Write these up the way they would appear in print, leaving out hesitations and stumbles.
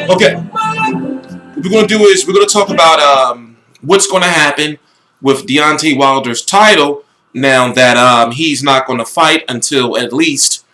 Okay, what we're going to do is we're going to talk about what's going to happen with Deontay Wilder's title now that he's not going to fight until at least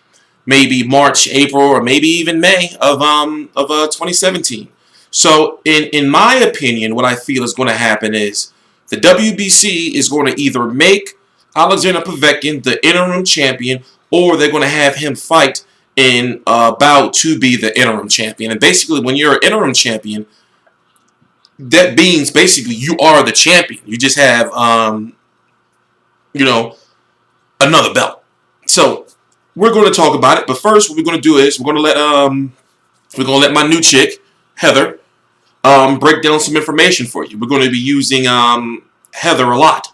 maybe March, April, or maybe even May of 2017. So in my opinion, what I feel is going to happen is the WBC is going to either make Alexander Povetkin the interim champion, or they're going to have him fight in bout to be the interim champion. And basically, when you're an interim champion, that means basically you are the champion. You just have you know, another belt. So we're going to talk about it, but first, what we're going to do is we're going to let my new chick Heather break down some information for you. We're going to be using Heather a lot,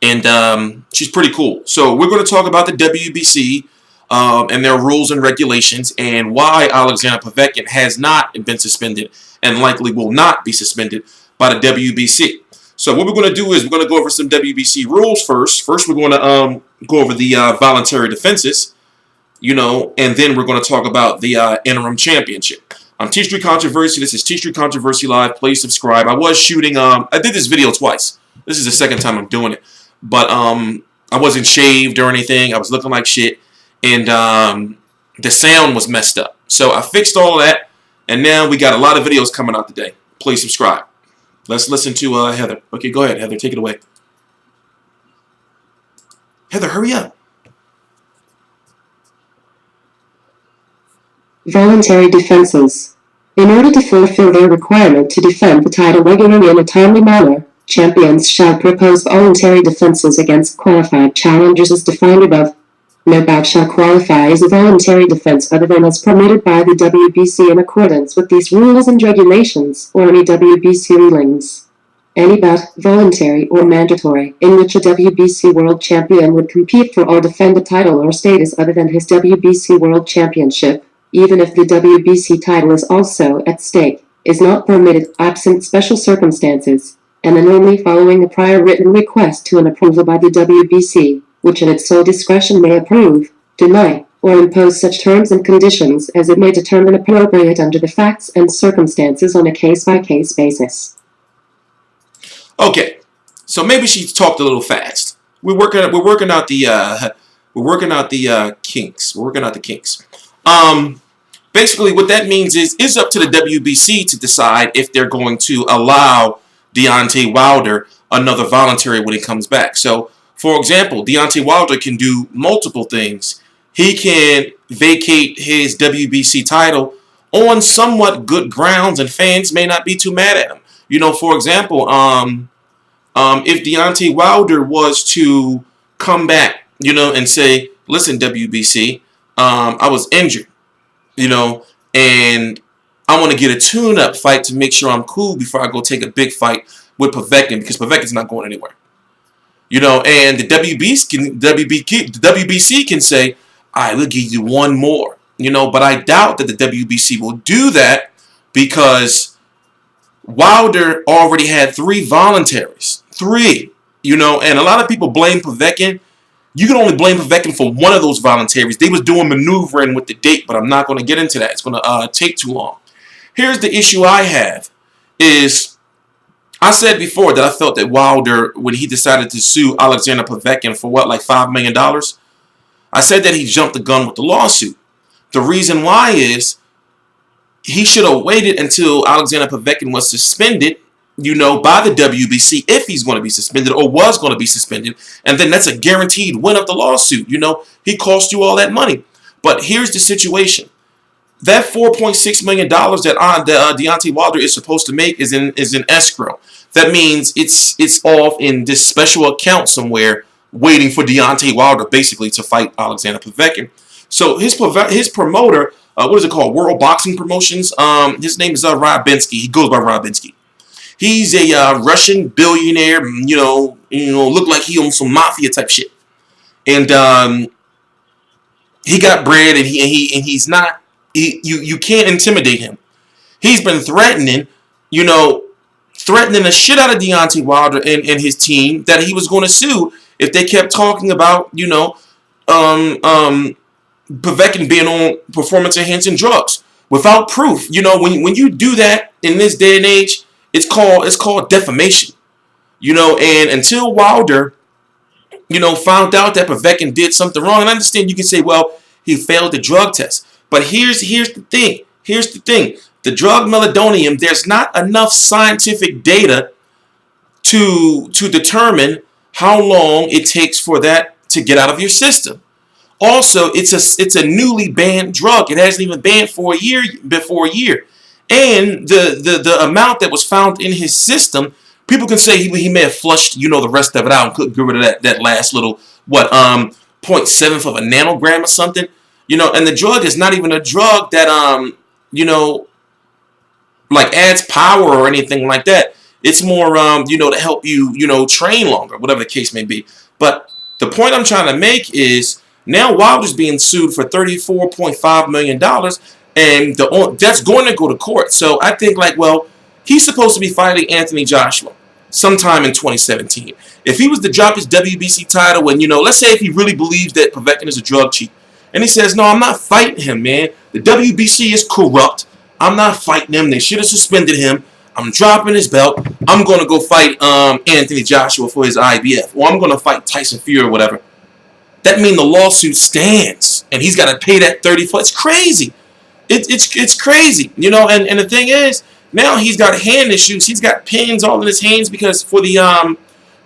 and she's pretty cool. So we're going to talk about the WBC and their rules and regulations, and why Alexander Povetkin has not been suspended and likely will not be suspended by the WBC. So what we're going to do is we're going to go over some WBC rules first. First, we're going to go over the voluntary defenses, and then we're going to talk about the interim championship. I'm T Street Controversy. This is T Street Controversy Live. Please subscribe. I was shooting. I did this video twice. This is the second time I'm doing it, but I wasn't shaved or anything. I was looking like shit, and the sound was messed up. So I fixed all of that, and now we got a lot of videos coming out today. Please subscribe. Let's listen to Heather. Okay, go ahead, Heather. Take it away. Heather, hurry up. Voluntary defenses. In order to fulfill their requirement to defend the title regularly in a timely manner, champions shall propose voluntary defenses against qualified challengers as defined above. No bout shall qualify as a voluntary defense other than as permitted by the WBC in accordance with these rules and regulations, or any WBC rulings. Any bout, voluntary or mandatory, in which a WBC World Champion would compete for or defend a title or status other than his WBC World Championship, even if the WBC title is also at stake, is not permitted absent special circumstances, and then only following a prior written request to an approval by the WBC, which in its sole discretion may approve, deny, or impose such terms and conditions as it may determine appropriate under the facts and circumstances on a case-by-case basis. Okay, so maybe she talked a little fast. We're working out the kinks. We're working out the kinks. Basically, what that means is it's up to the WBC to decide if they're going to allow Deontay Wilder another voluntary when he comes back. So, for example, Deontay Wilder can do multiple things. He can vacate his WBC title on somewhat good grounds, and fans may not be too mad at him. For example, if Deontay Wilder was to come back, and say, listen, WBC, I was injured, and I want to get a tune-up fight to make sure I'm cool before I go take a big fight with Povetkin, because Povetkin's not going anywhere. And the WBC can say, all right, we'll give you one more, but I doubt that the WBC will do that, because Wilder already had 3 voluntaries. 3, and a lot of people blame Povetkin. You can only blame Povetkin for one of those voluntaries. They was doing maneuvering with the date, but I'm not going to get into that. It's going to take too long. Here's the issue I have is, I said before that I felt that Wilder, when he decided to sue Alexander Povetkin for like $5 million, I said that he jumped the gun with the lawsuit. The reason why is he should have waited until Alexander Povetkin was suspended, by the WBC, if he's going to be suspended or was going to be suspended, and then that's a guaranteed win of the lawsuit. He cost you all that money. But here's the situation. That $4.6 million that Deontay Wilder is supposed to make is in escrow. That means it's off in this special account somewhere, waiting for Deontay Wilder basically to fight Alexander Povetkin. So his promoter, what is it called? World Boxing Promotions. His name is Wbc. He goes by Wbc. He's a Russian billionaire. Look like he owns some mafia type shit. And he got bread, and he's not. You can't intimidate him. He's been threatening the shit out of Deontay Wilder and his team, that he was going to sue if they kept talking about Povetkin being on performance-enhancing drugs without proof. You know, when you do that in this day and age, it's called defamation. You know, and until Wilder, you know, found out that Povetkin did something wrong, and I understand you can say, well, he failed the drug test. But here's the thing. Here's the thing. The drug meldonium, there's not enough scientific data to determine how long it takes for that to get out of your system. Also, it's a newly banned drug. It hasn't even banned for a year and the amount that was found in his system, people can say he may have flushed, you know, the rest of it out and couldn't get rid of that last little 0.7th of a nanogram or something, you know. And the drug is not even a drug that you know, like adds power or anything like that. It's more you know, to help you, you know, train longer, whatever the case may be. But the point I'm trying to make is, now Wilder's being sued for $34.5 million, and that's going to go to court. So I think, like, well, he's supposed to be fighting Anthony Joshua sometime in 2017. If he was to drop his WBC title, and, you know, let's say if he really believes that Povetkin is a drug cheat, and he says, no, I'm not fighting him, man. The WBC is corrupt. I'm not fighting him. They should have suspended him. I'm dropping his belt. I'm going to go fight Anthony Joshua for his IBF, or I'm going to fight Tyson Fury or whatever. That means the lawsuit stands, and he's got to pay that 34. It's crazy. It's crazy, you know. And the thing is, now he's got hand issues. He's got pins all in his hands because for the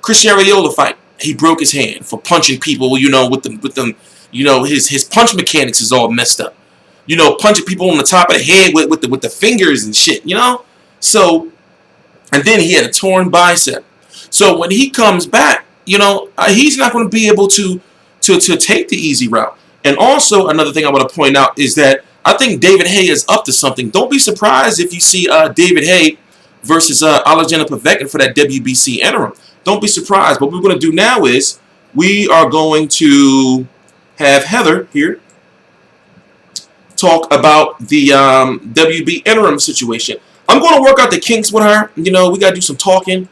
Chris Arreola fight, he broke his hand for punching people, you know, with them, you know, his punch mechanics is all messed up. You know, punching people on the top of the head with the fingers and shit, you know. So, and then he had a torn bicep. So when he comes back, you know, he's not going to be able to take the easy route. And also, another thing I want to point out is that I think David Haye is up to something. Don't be surprised if you see David Haye versus Alexander Povetkin for that WBC interim. Don't be surprised. What we're going to do now is we are going to have Heather here talk about the WB interim situation. I'm going to work out the kinks with her. You know, we got to do some talking,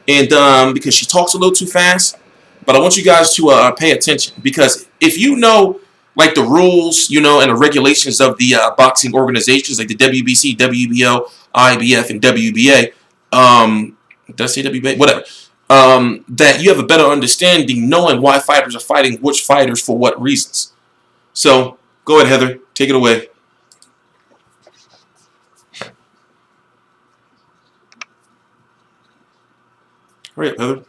and because she talks a little too fast. But I want you guys to pay attention, because if you know, like, the rules, you know, and the regulations of the boxing organizations, like the WBC, WBO, IBF, and WBA, did I say WBA? Whatever. That you have a better understanding knowing why fighters are fighting which fighters for what reasons. So, go ahead, Heather. Take it away. Hurry up, Heather.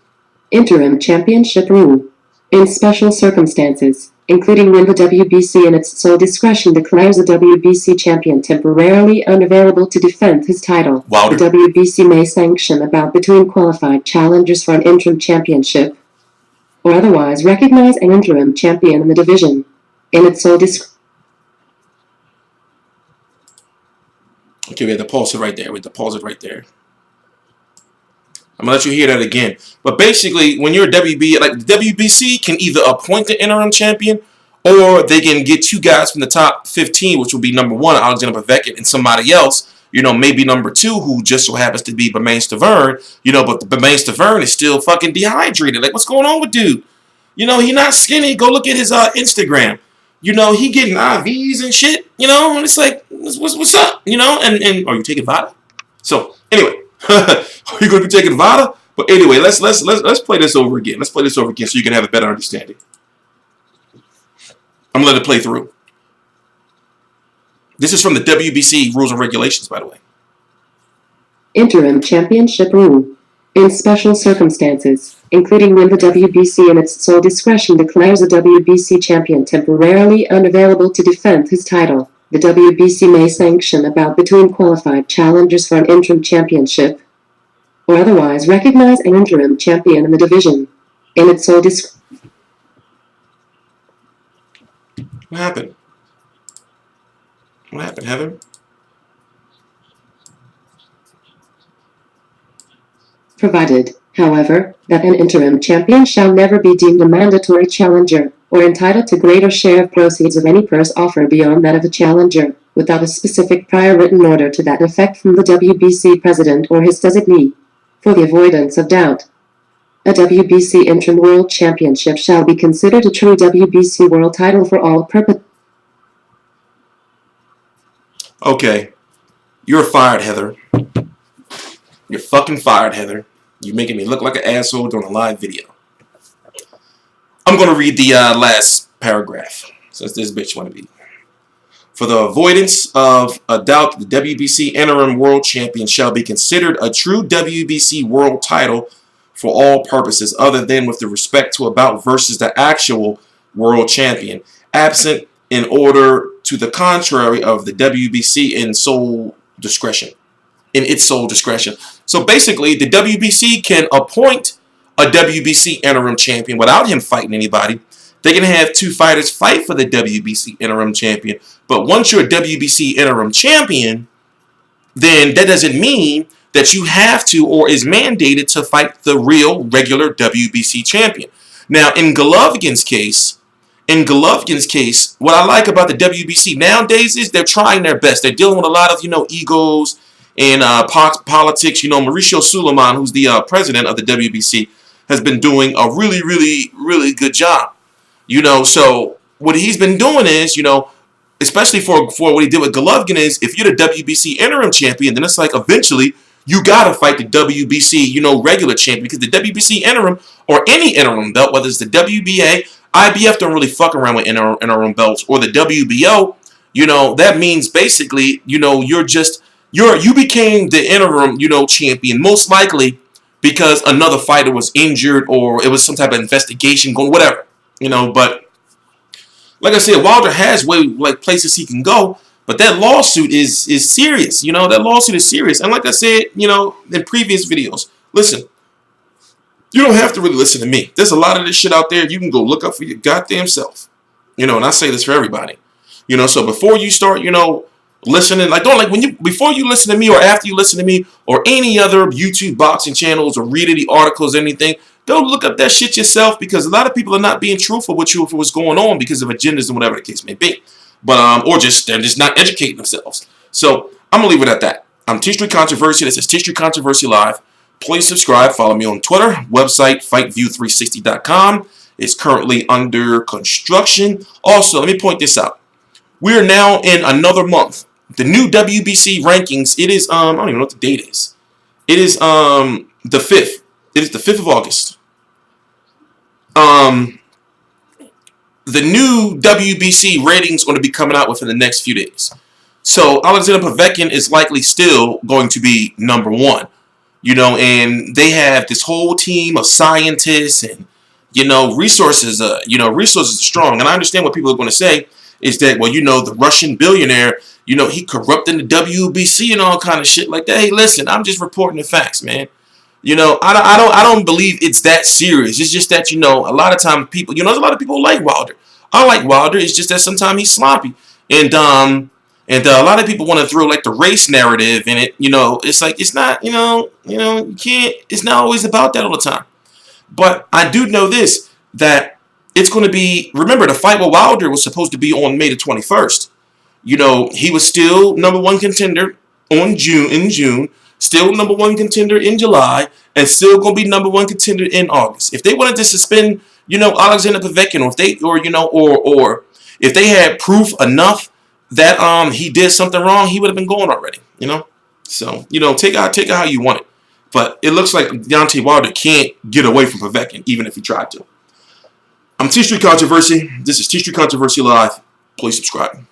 Interim championship rule. In special circumstances, including when the WBC in its sole discretion declares a WBC champion temporarily unavailable to defend his title, Wilder. The WBC may sanction a bout between qualified challengers for an interim championship, or otherwise recognize an interim champion in the division. In its sole discretion. Okay, we have to pause it right there. We have to pause it right there. I'm going to let you hear that again. But basically, when you're a WB, like, the WBC can either appoint the interim champion, or they can get two guys from the top 15, which will be number 1, Alexander Povetkin, and somebody else, you know, maybe number 2, who just so happens to be Bermane Stiverne, you know, but the Bermane Stiverne is still fucking dehydrated. Like, what's going on with dude? You know, he not skinny. Go look at his Instagram. You know, he getting IVs and shit, you know, and it's like, what's up, you know, and are you taking Vada? So, anyway. Are you going to be taking Vada? But anyway, let's play this over again. Let's play this over again so you can have a better understanding. I'm going to let it play through. This is from the WBC rules and regulations, by the way. Interim championship rule. In special circumstances, including when the WBC in its sole discretion declares a WBC champion temporarily unavailable to defend his title, the WBC may sanction a bout between qualified challengers for an interim championship, or otherwise recognize an interim champion in the division. In its sole discretion. What happened? What happened, Heather? Provided, however, that an interim champion shall never be deemed a mandatory challenger, or entitled to greater share of proceeds of any purse offer beyond that of a challenger, without a specific prior written order to that effect from the WBC president or his designee. For the avoidance of doubt, a WBC Interim World Championship shall be considered a true WBC world title for all purposes. Okay, you're fired, Heather. You're fucking fired, Heather. You're making me look like an asshole during a live video. I'm gonna read the last paragraph since this bitch wanna be. For the avoidance of a doubt, the WBC Interim World Champion shall be considered a true WBC World title for all purposes other than with the respect to a bout versus the actual World Champion, absent in order to the contrary of the WBC in sole discretion. In its sole discretion. So basically, the WBC can appoint a WBC Interim Champion without him fighting anybody. They can have two fighters fight for the WBC Interim Champion. But once you're a WBC Interim Champion, then that doesn't mean that you have to or is mandated to fight the real, regular WBC Champion. Now, in Golovkin's case, what I like about the WBC nowadays is they're trying their best. They're dealing with a lot of, egos and politics. Mauricio Suleiman, who's the president of the WBC, has been doing a really, really, really good job. So what he's been doing is, especially for what he did with Golovkin is, if you're the WBC Interim Champion, then it's like eventually you gotta fight the WBC, regular champion, because the WBC Interim or any interim belt, whether it's the WBA, IBF don't really fuck around with interim belts, or the WBO, that means basically, you became the interim, champion, most likely because another fighter was injured or it was some type of investigation going, whatever, but like I said, Wilder has places he can go, but that lawsuit is serious. That lawsuit is serious. And like I said, in previous videos, listen, you don't have to really listen to me. There's a lot of this shit out there you can go look up for your goddamn self. And I say this for everybody. So before you start, listening, before you listen to me or after you listen to me or any other YouTube boxing channels or read any articles or anything, go look up that shit yourself, because a lot of people are not being truthful with you for what's going on because of agendas and whatever the case may be. But they're just not educating themselves. So I'm gonna leave it at that. I'm T Street Controversy. This is T Street Controversy Live. Please subscribe. Follow me on Twitter. Website FightView360.com is currently under construction. Also, let me point this out. We are now in another month. The new WBC rankings. It is I don't even know what the date is. It is the 5th. It is the 5th of August. The new WBC ratings going to be coming out within the next few days. So Alexander Povetkin is likely still going to be number 1. And they have this whole team of scientists and, resources. Resources are strong. And I understand what people are going to say is that, well, the Russian billionaire, he corrupted the WBC and all kind of shit like that. Hey, listen, I'm just reporting the facts, man. I don't believe it's that serious. It's just that, a lot of times people, there's a lot of people who like Wilder. I like Wilder. It's just that sometimes he's sloppy. And a lot of people want to throw the race narrative in it. It's like, it's not, you can't, it's not always about that all the time. But I do know this, that it's going to be, remember, the fight with Wilder was supposed to be on May the 21st. He was still number 1 contender in June. Still number 1 contender in July, and still gonna be number 1 contender in August. If they wanted to suspend, Alexander Povetkin, or if they had proof enough that he did something wrong, he would have been gone already. So take it how you want it. But it looks like Deontay Wilder can't get away from Povetkin, even if he tried to. I'm T Street Controversy. This is T Street Controversy Live. Please subscribe.